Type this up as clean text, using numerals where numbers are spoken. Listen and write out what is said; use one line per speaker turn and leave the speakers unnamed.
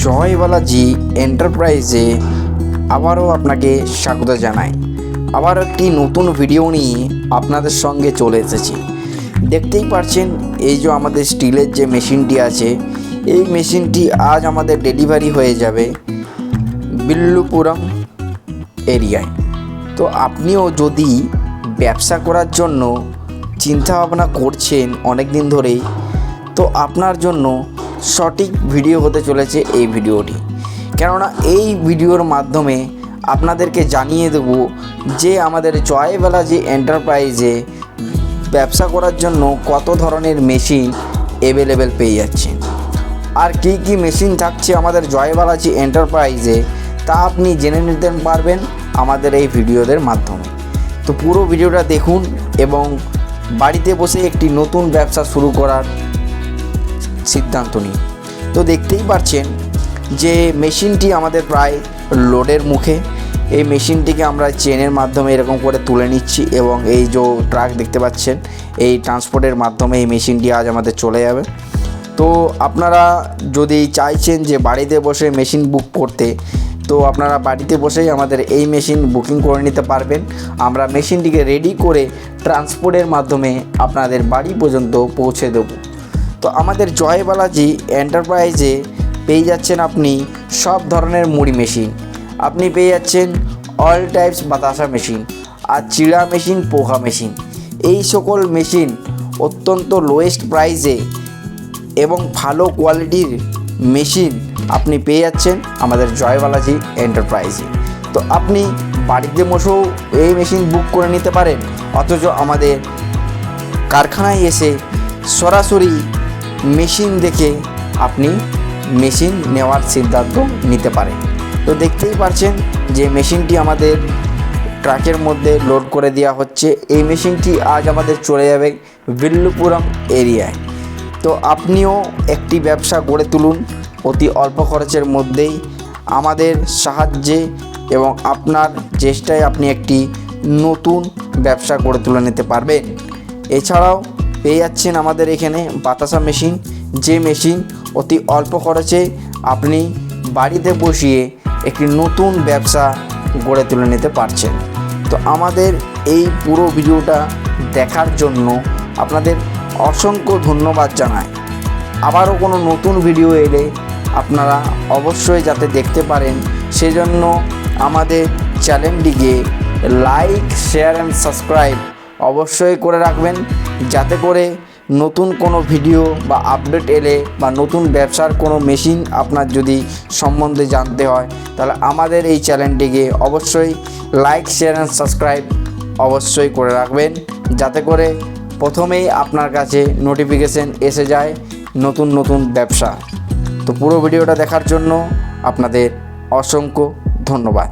জয়বালাজি এন্টারপ্রাইজে আবারও আপনাকে স্বাগত জানাই। আবার একটি নতুন ভিডিও নিয়ে আপনাদের সঙ্গে চলে এসেছি। দেখতেই পাচ্ছেন এই যে আমাদের স্টিলের যে মেশিনটি আছে, এই মেশিনটি আজ আমাদের ডেলিভারি হয়ে যাবে বিল্লুপুরম এরিয়ায়। তো আপনিও যদি ব্যবসা করার জন্য চিন্তা ভাবনা করছেন অনেক দিন ধরেই, তো আপনার জন্য সঠিক ভিডিও হতে চলেছে এই ভিডিওটি। কেননা এই ভিডিওর মাধ্যমে আপনাদেরকে জানিয়ে দেব যে আমাদের জয়বালাজি এন্টারপ্রাইজে ব্যবসা করার জন্য কত ধরনের মেশিন অ্যাভেলেবেল পেয়ে যাচ্ছেন, আর কী কী মেশিন থাকছে আমাদের জয়বালাজি এন্টারপ্রাইজে তা আপনি জেনে নিতে পারবেন আমাদের এই ভিডিওদের মাধ্যমে। তো পুরো ভিডিওটা দেখুন এবং বাড়িতে বসে একটি নতুন ব্যবসা শুরু করার সিদ্ধান্ত নিন। তো দেখতেই পাচ্ছেন যে মেশিনটি আমাদের প্রায় লোডের মুখে। এই মেশিনটিকে আমরা চেনের মাধ্যমে এরকম করে তুলে নিচ্ছি এবং এই যে ট্রাক দেখতে পাচ্ছেন, এই ট্রান্সপোর্টের মাধ্যমে এই মেশিনটি আজ আমাদের চলে যাবে। তো আপনারা যদি চাইছেন যে বাড়িতে বসে মেশিন বুক করতে, তো আপনারা বাড়িতে বসেই আমাদের এই মেশিন বুকিং করে নিতে পারবেন। আমরা মেশিনটিকে রেডি করে ট্রান্সপোর্টের মাধ্যমে আপনাদের বাড়ি পর্যন্ত পৌঁছে দেব। তো আমাদের জয়বালাজি এন্টারপ্রাইজে পেয়ে যাচ্ছেন আপনি সব ধরনের মুড়ি মেশিন, আপনি পেয়ে যাচ্ছেন অল টাইপস বাতাসা মেশিন, আর চিড়া মেশিন, পোহা মেশিন। এই সকল মেশিন অত্যন্ত লোয়েস্ট প্রাইসে এবং ভালো কোয়ালিটির মেশিন আপনি পেয়ে যাচ্ছেন আমাদের জয়বালাজি এন্টারপ্রাইজে। তো আপনি বাড়িতে বসেও এই মেশিন বুক করে নিতে পারেন, অথচ আমাদের কারখানায় এসে সরাসরি মেশিন দেখে আপনি মেশিন নেওয়ার সিদ্ধান্ত নিতে পারেন। তো দেখতেই পাচ্ছেন যে মেশিনটি আমাদের ট্রাকের মধ্যে লোড করে দেওয়া হচ্ছে। এই মেশিনটি আজ আমাদের চলে যাবে বিল্লুপুরম এরিয়ায়। তো আপনিও একটি ব্যবসা গড়ে তুলুন অতি অল্প খরচের মধ্যেই আমাদের সাহায্যে, এবং আপনার চেষ্টায় আপনি একটি নতুন ব্যবসা গড়ে তুলে নিতে পারবেন। এছাড়াও পেয়ে যাচ্ছেন আমাদের এখানে বাতাসা মেশিন, যে মেশিন অতি অল্প খরচে আপনি বাড়িতে বসিয়ে একটি নতুন ব্যবসা গড়ে তুলে নিতে পারছেন। তো আমাদের এই পুরো ভিডিওটা দেখার জন্য আপনাদের অসংখ্য ধন্যবাদ জানাই। আবারও কোনো নতুন ভিডিও এলে আপনারা অবশ্যই যাতে দেখতে পারেন, সেজন্য আমাদের চ্যানেলটিকে লাইক, শেয়ার অ্যান্ড সাবস্ক্রাইব অবশ্যই করে রাখবেন, যাতে করে নতুন কোনো ভিডিও বা আপডেট এলে বা নতুন ব্যবসার কোনো মেশিন আপনার যদি সম্বন্ধে জানতে হয়, তাহলে আমাদের এই চ্যানেলটিকে অবশ্যই লাইক, শেয়ার অ্যান্ড সাবস্ক্রাইব অবশ্যই করে রাখবেন, যাতে করে প্রথমেই আপনার কাছে নোটিফিকেশন এসে যায় নতুন নতুন ব্যবসা। তো পুরো ভিডিওটা দেখার জন্য আপনাদের অসংখ্য ধন্যবাদ।